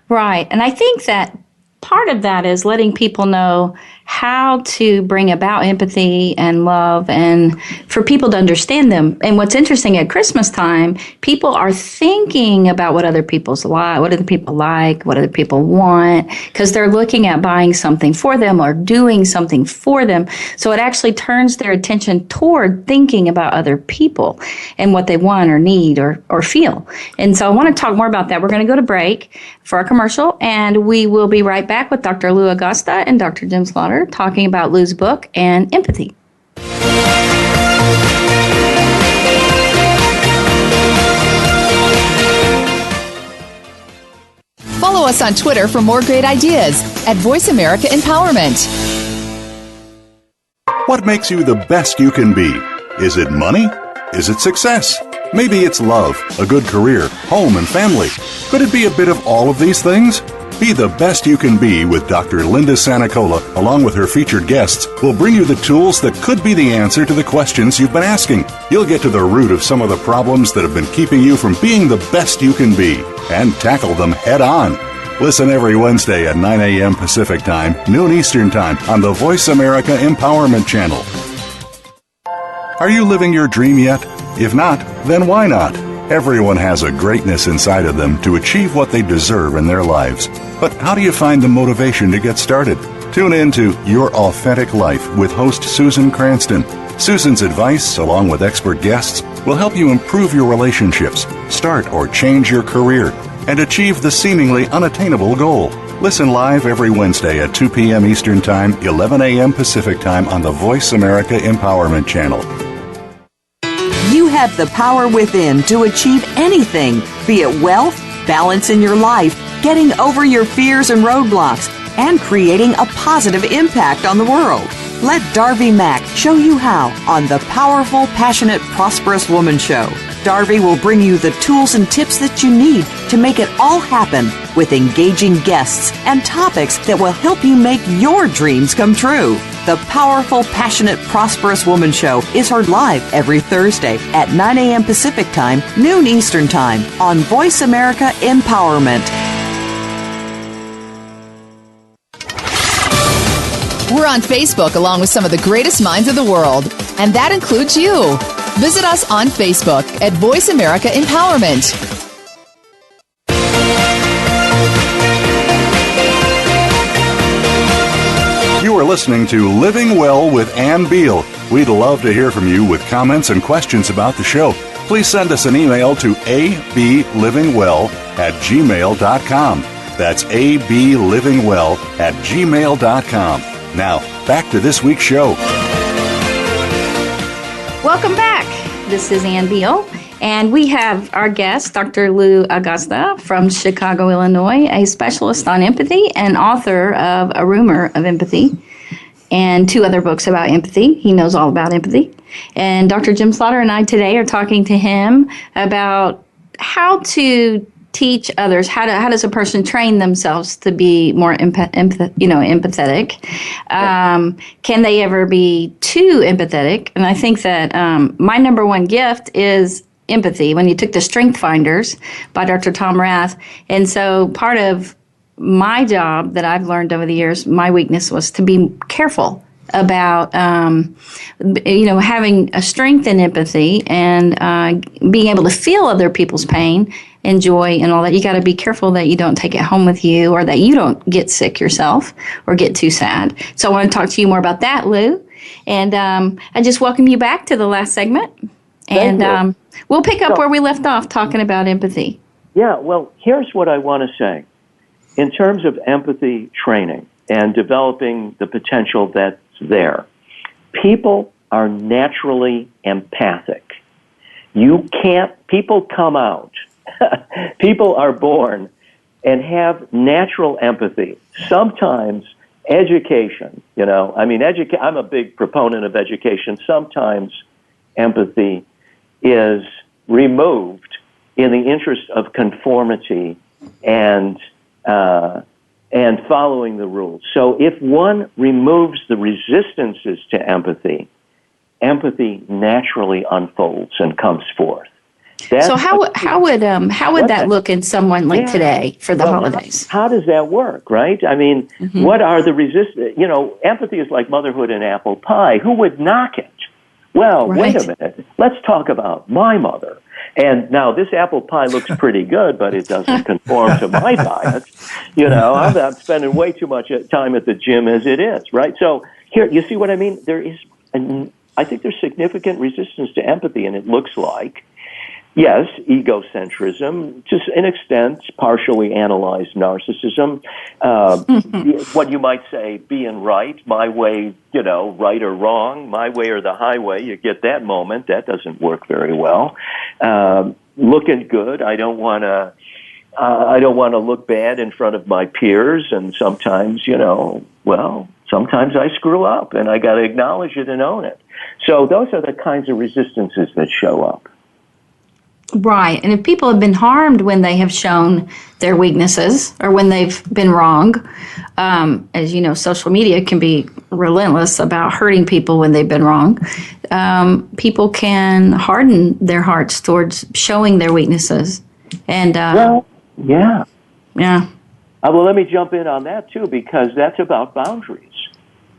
Right. And I think that part of that is letting people know how to bring about empathy and love and for people to understand them. And what's interesting at Christmas time, people are thinking about what other people's like, what other people like, what other people want, because they're looking at buying something for them or doing something for them. So it actually turns their attention toward thinking about other people and what they want or need or feel. And so I want to talk more about that. We're going to go to break for our commercial, and we will be right back with Dr. Lou Agosta and Dr. Jim Slaughter talking about Lou's book and empathy. Follow us on Twitter for more great ideas at Voice America Empowerment. What makes you the best you can be? Is it money? Is it success? Maybe it's love, a good career, home, and family. Could it be a bit of all of these things? Be the best you can be with Dr. Linda Sanicola, along with her featured guests, will bring you the tools that could be the answer to the questions you've been asking. You'll get to the root of some of the problems that have been keeping you from being the best you can be and tackle them head on. Listen every Wednesday at 9 a.m. Pacific Time, noon Eastern Time on the Voice America Empowerment Channel. Are you living your dream yet? If not, then why not? Everyone has a greatness inside of them to achieve what they deserve in their lives. But how do you find the motivation to get started? Tune in to Your Authentic Life with host Susan Cranston. Susan's advice, along with expert guests, will help you improve your relationships, start or change your career, and achieve the seemingly unattainable goal. Listen live every Wednesday at 2 p.m. Eastern Time, 11 a.m. Pacific Time on the Voice America Empowerment Channel. You have the power within to achieve anything, be it wealth, balance in your life, getting over your fears and roadblocks, and creating a positive impact on the world. Let Darby Mack show you how on the Powerful, Passionate, Prosperous Woman Show. Darby will bring you the tools and tips that you need to make it all happen with engaging guests and topics that will help you make your dreams come true. The Powerful, Passionate, Prosperous Woman Show is heard live every Thursday at 9 a.m. Pacific Time, noon Eastern Time on Voice America Empowerment. We're on Facebook along with some of the greatest minds of the world, and that includes you. Visit us on Facebook at Voice America Empowerment. You are listening to Living Well with Ann Beal. We'd love to hear from you with comments and questions about the show. Please send us an email to ablivingwell@gmail.com. That's ablivingwell@gmail.com. Now, back to this week's show. Welcome back. This is Ann Beal, and we have our guest, Dr. Lou Agosta from Chicago, Illinois, a specialist on empathy and author of A Rumor of Empathy and 2 other books about empathy. He knows all about empathy. And Dr. Jim Slaughter and I today are talking to him about how to teach others, how does a person train themselves to be more empathetic? Can they ever be too empathetic? And I think that my number one gift is empathy. When you took the Strength Finders by Dr. Tom Rath, and so part of my job that I've learned over the years, my weakness was to be careful about having a strength in empathy and being able to feel other people's pain and joy and all that. You got to be careful that you don't take it home with you or that you don't get sick yourself or get too sad. So I want to talk to you more about that, Lou. And I just welcome you back to the last segment. And we'll pick up where we left off talking about empathy. Yeah, well, here's what I want to say. In terms of empathy training and developing the potential that's there, people are naturally empathic. People come out. People are born and have natural empathy. Sometimes education, I'm a big proponent of education. Sometimes empathy is removed in the interest of conformity and following the rules. So if one removes the resistances to empathy, empathy naturally unfolds and comes forth. So how would that look in someone like today for the holidays? How does that work, right? I mean, what are the resistance? Empathy is like motherhood and apple pie. Who would knock it? Well, wait a minute. Let's talk about my mother. And now this apple pie looks pretty good, but it doesn't conform to my diet. I'm spending way too much time at the gym as it is, right? So here, you see what I mean? I think there's significant resistance to empathy, and it looks like, yes, egocentrism, to an extent, partially analyzed narcissism, what you might say, being right, my way, right or wrong, my way or the highway, you get that moment, that doesn't work very well. Looking good, I don't want to look bad in front of my peers, and sometimes, sometimes I screw up, and I got to acknowledge it and own it. So those are the kinds of resistances that show up. Right. And if people have been harmed when they have shown their weaknesses or when they've been wrong, as you know, social media can be relentless about hurting people when they've been wrong. People can harden their hearts towards showing their weaknesses. And yeah. Yeah. Well, let me jump in on that too, because that's about boundaries.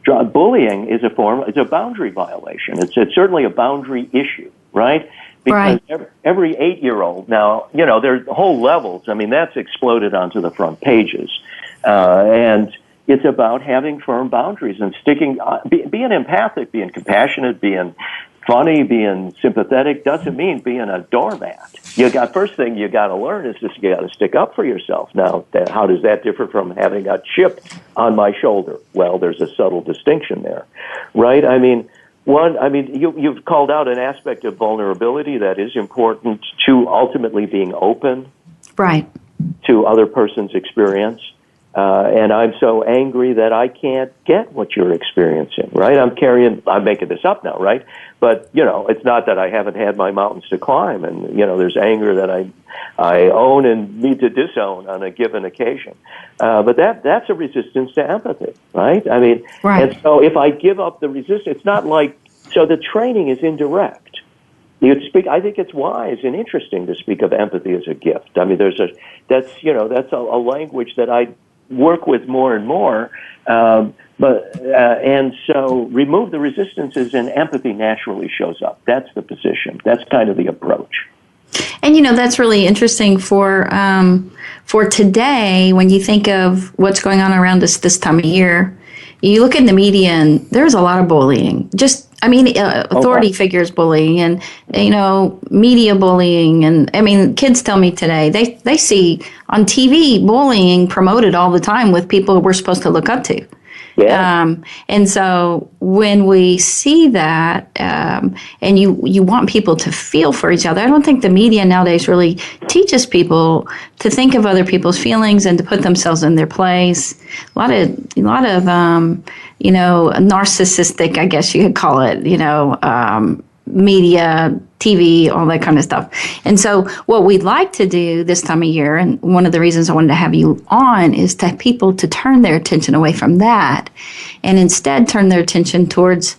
Bullying is a boundary violation. It's certainly a boundary issue, right? Because every 8-year-old now, there's whole levels. I mean, that's exploded onto the front pages. And it's about having firm boundaries and being empathic, being compassionate, being funny, being sympathetic doesn't mean being a doormat. First thing you got to learn is just you got to stick up for yourself. Now, how does that differ from having a chip on my shoulder? Well, there's a subtle distinction there, right? I mean, you've called out an aspect of vulnerability that is important to ultimately being open, right, to other person's experience. And I'm so angry that I can't get what you're experiencing, right? I'm making this up now, right? But, it's not that I haven't had my mountains to climb, and, there's anger that I own and need to disown on a given occasion. But that's a resistance to empathy, right? I mean, and so if I give up the resistance, it's not like, so the training is indirect. I think it's wise and interesting to speak of empathy as a gift. I mean, that's a language that I work with more and more, and so remove the resistances and empathy naturally shows up. That's the position. That's kind of the approach. And that's really interesting for today. When you think of what's going on around us this time of year, you look in the media and there's a lot of bullying. Authority figures bullying and, media bullying. And kids tell me today, they see on TV bullying promoted all the time with people we're supposed to look up to. Yeah. And so when we see that, and you want people to feel for each other, I don't think the media nowadays really teaches people to think of other people's feelings and to put themselves in their place. A lot of narcissistic, I guess you could call it, media, TV, all that kind of stuff. And so what we'd like to do this time of year, and one of the reasons I wanted to have you on, is to have people to turn their attention away from that and instead turn their attention towards,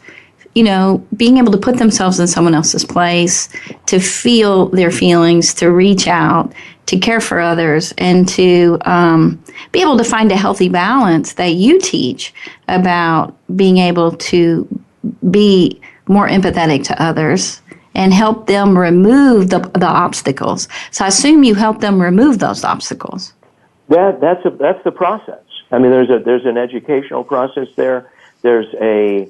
being able to put themselves in someone else's place, to feel their feelings, to reach out, to care for others, and to be able to find a healthy balance that you teach about being able to be more empathetic to others and help them remove the obstacles. So I assume you help them remove those obstacles. That's the process. I mean, there's an educational process there. There's a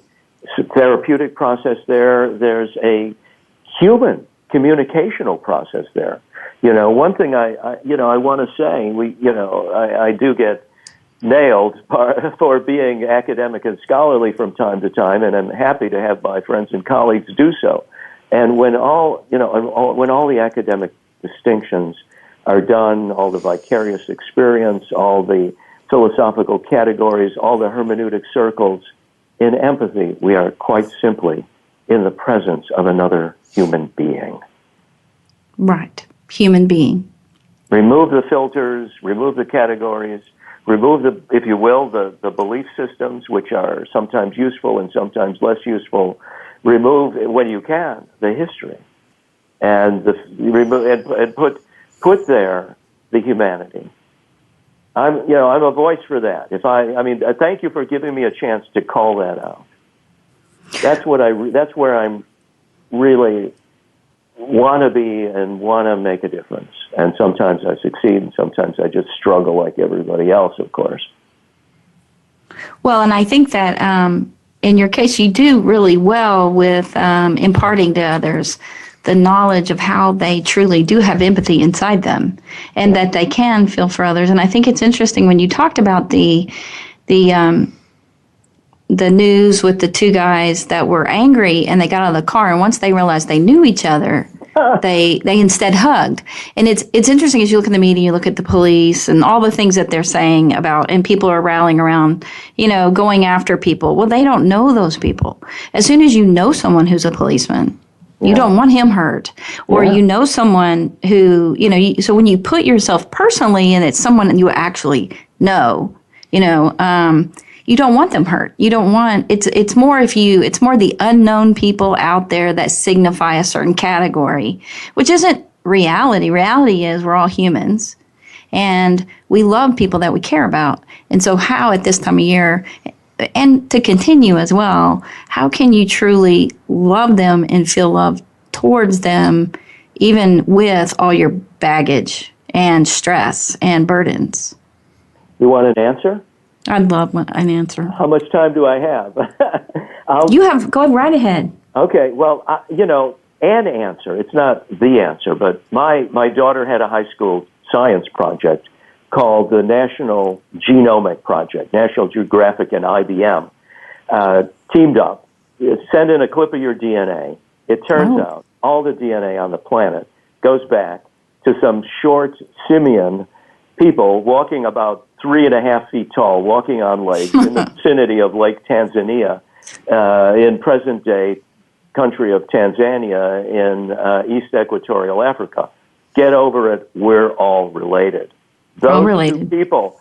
therapeutic process there. There's a human communicational process there. One thing I want to say, I do get nailed for being academic and scholarly from time to time, and I'm happy to have my friends and colleagues do so. And when all the academic distinctions are done, all the vicarious experience, all the philosophical categories, all the hermeneutic circles, in empathy, we are quite simply in the presence of another human being. Right. Human being. Remove the filters, remove the categories, remove if you will, the belief systems, which are sometimes useful and sometimes less useful. Remove, when you can, the history. and put there the humanity. I'm a voice for that. Thank you for giving me a chance to call that out. That's where I'm really want to be and want to make a difference. And sometimes I succeed, and sometimes I just struggle like everybody else, of course. Well, and I think that in your case, you do really well with imparting to others the knowledge of how they truly do have empathy inside them, and that they can feel for others. And I think it's interesting when you talked about the news with the two guys that were angry and they got out of the car, and once they realized they knew each other, they instead hugged. And it's interesting as you look in the media, you look at the police and all the things that they're saying about, and people are rallying around, going after people. Well, they don't know those people. As soon as you know someone who's a policeman, you don't want him hurt, or you know someone who, so when you put yourself personally and it's someone you actually know, you don't want them hurt. You don't want, it's more the unknown people out there that signify a certain category, which isn't reality. Reality is we're all humans and we love people that we care about. And so how at this time of year, and to continue as well, how can you truly love them and feel love towards them, even with all your baggage and stress and burdens? You want an answer? I'd love an answer. How much time do I have? Go right ahead. Okay, well, an answer. It's not the answer, but my daughter had a high school science project called the National Genomic Project. National Geographic and IBM teamed up, send in a clip of your DNA. It turns out all the DNA on the planet goes back to some short simian people walking about 3.5 feet tall, walking on lakes in the vicinity of Lake Tanzania, in present-day country of Tanzania in East Equatorial Africa. Get over it. We're all related. Those two people,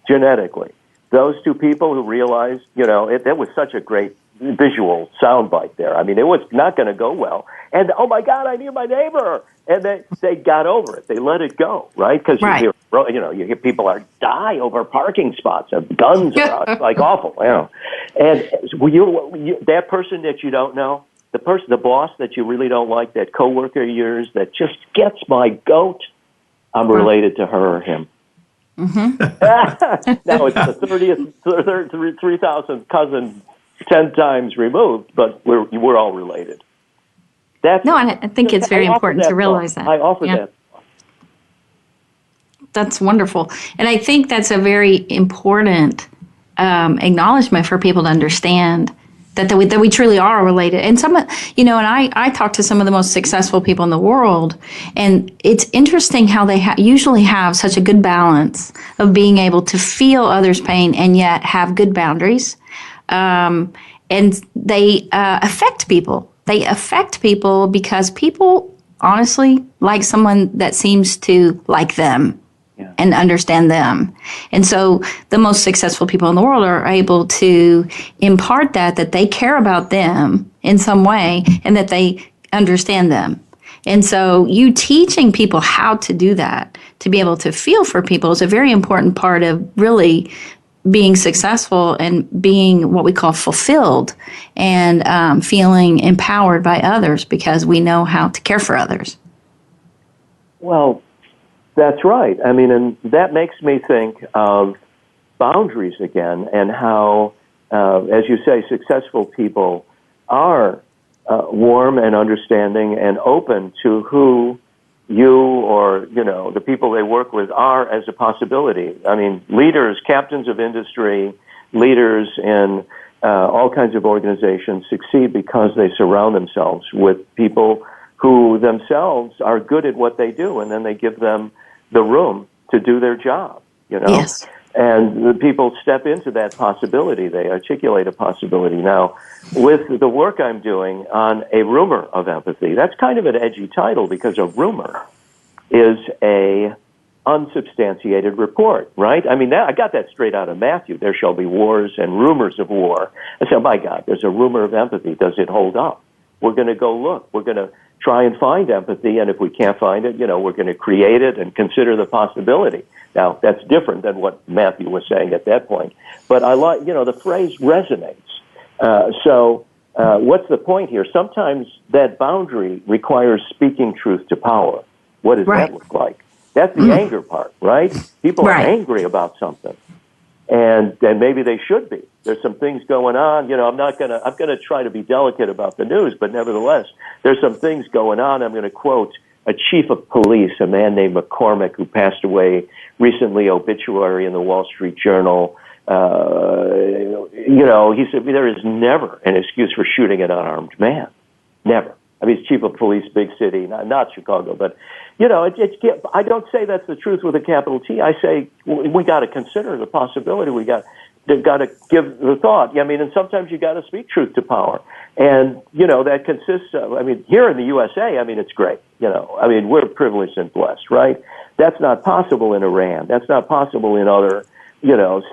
genetically, those two people who realized, it was such a great visual soundbite there. I mean, it was not going to go well. And, oh, my God, I need my neighbor. And they got over it. They let it go, right? Because you hear people die over parking spots. Guns are out. It's like awful, And that person that you don't know, the boss that you really don't like, that coworker of yours that just gets my goat, I'm related to her or him. Mm-hmm. Now, it's the 3,000th cousin 10 times removed, but we're all related. I think it's very important to realize that. I offer that. That's wonderful. And I think that's a very important acknowledgement for people to understand that we truly are related. And and I talk to some of the most successful people in the world, and it's interesting how they usually have such a good balance of being able to feel others' pain and yet have good boundaries. And they affect people. They affect people because people honestly like someone that seems to like them and understand them. And so the most successful people in the world are able to impart that they care about them in some way and that they understand them. And so you teaching people how to do that, to be able to feel for people, is a very important part of really being successful and being what we call fulfilled and feeling empowered by others because we know how to care for others. Well, that's right. I mean, and that makes me think of boundaries again and how, as you say, successful people are warm and understanding and open to who you or, the people they work with are as a possibility. I mean, leaders, captains of industry, leaders in all kinds of organizations succeed because they surround themselves with people who themselves are good at what they do, and then they give them the room to do their job, Yes. And the people step into that possibility. They articulate a possibility. Now, with the work I'm doing on a rumor of empathy, that's kind of an edgy title because a rumor is a unsubstantiated report, right? I mean, I got that straight out of Matthew. There shall be wars and rumors of war. I said, oh my God, there's a rumor of empathy. Does it hold up? We're going to go look. We're going to try and find empathy, and if we can't find it, we're going to create it and consider the possibility. Now, that's different than what Matthew was saying at that point. But I like, the phrase resonates. So what's the point here? Sometimes that boundary requires speaking truth to power. What does that look like? That's the anger part, right? People are angry about something. And maybe they should be. There's some things going on. I'm going to try to be delicate about the news, but nevertheless, there's some things going on. I'm going to quote a chief of police, a man named McCormick, who passed away recently, obituary in the Wall Street Journal. He said, there is never an excuse for shooting an unarmed man. Never. I mean, he's chief of police, big city, not Chicago, but, I don't say that's the truth with a capital T. I say we got to consider the possibility. They've got to give the thought. I mean, and sometimes you got to speak truth to power. And, that consists of, here in the USA, it's great. We're privileged and blessed, right? That's not possible in Iran. That's not possible in other,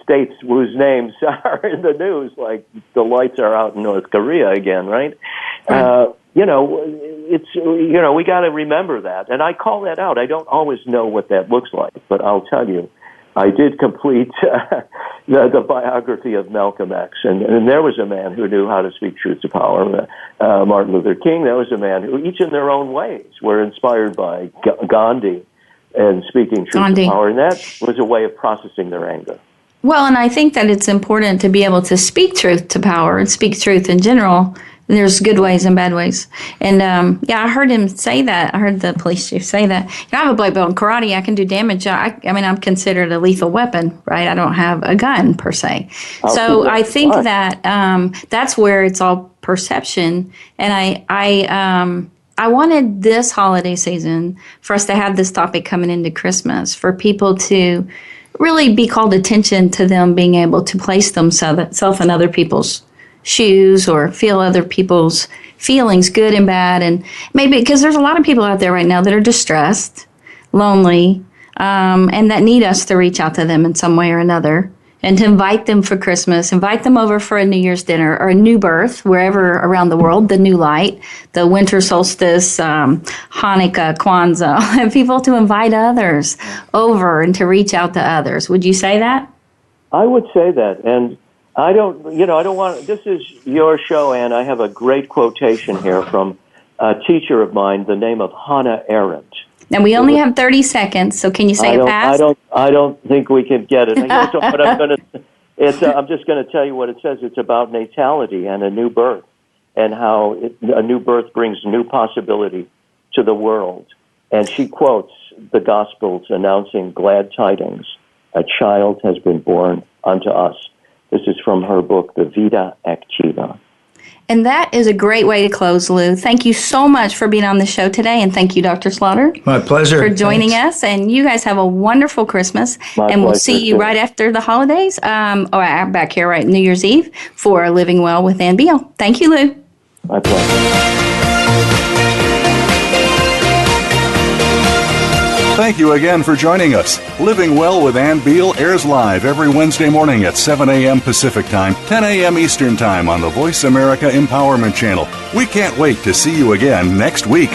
states whose names are in the news, like the lights are out in North Korea again, right? We got to remember that. And I call that out. I don't always know what that looks like, but I'll tell you, I did complete the biography of Malcolm X, and there was a man who knew how to speak truth to power. Martin Luther King, there was a man who, each in their own ways, were inspired by Gandhi and speaking truth to power, and that was a way of processing their anger. Well, and I think that it's important to be able to speak truth to power and speak truth in general. There's good ways and bad ways. And, I heard him say that. I heard the police chief say that. I have a black belt in karate. I can do damage. I'm considered a lethal weapon, right? I don't have a gun, per se. So I think that that's where it's all perception. And I wanted this holiday season for us to have this topic coming into Christmas, for people to really be called attention to them being able to place themselves in other people's shoes or feel other people's feelings, good and bad. And maybe because there's a lot of people out there right now that are distressed, lonely, and that need us to reach out to them in some way or another, and to invite them for Christmas, invite them over for a New Year's dinner or a new birth, wherever around the world, the new light, the winter solstice, Hanukkah, Kwanzaa, and people to invite others over and to reach out to others. Would you say that? I would say that. And I don't want, this is your show, Ann. I have a great quotation here from a teacher of mine, the name of Hannah Arendt. Now, we only have 30 seconds, so can you say it fast? I don't think we can get it. So what I'm just going to tell you what it says. It's about natality and a new birth, and how a new birth brings new possibility to the world. And she quotes the Gospels announcing glad tidings. A child has been born unto us. This is from her book, The Vita Activa. And that is a great way to close, Lou. Thank you so much for being on the show today, and thank you, Dr. Slaughter. My pleasure. For joining us, and you guys have a wonderful Christmas. And we'll see you right after the holidays, or back here right New Year's Eve for Living Well with Ann Beal. Thank you, Lou. My pleasure. Thank you again for joining us. Living Well with Ann Beal airs live every Wednesday morning at 7 a.m. Pacific Time, 10 a.m. Eastern Time on the Voice America Empowerment Channel. We can't wait to see you again next week.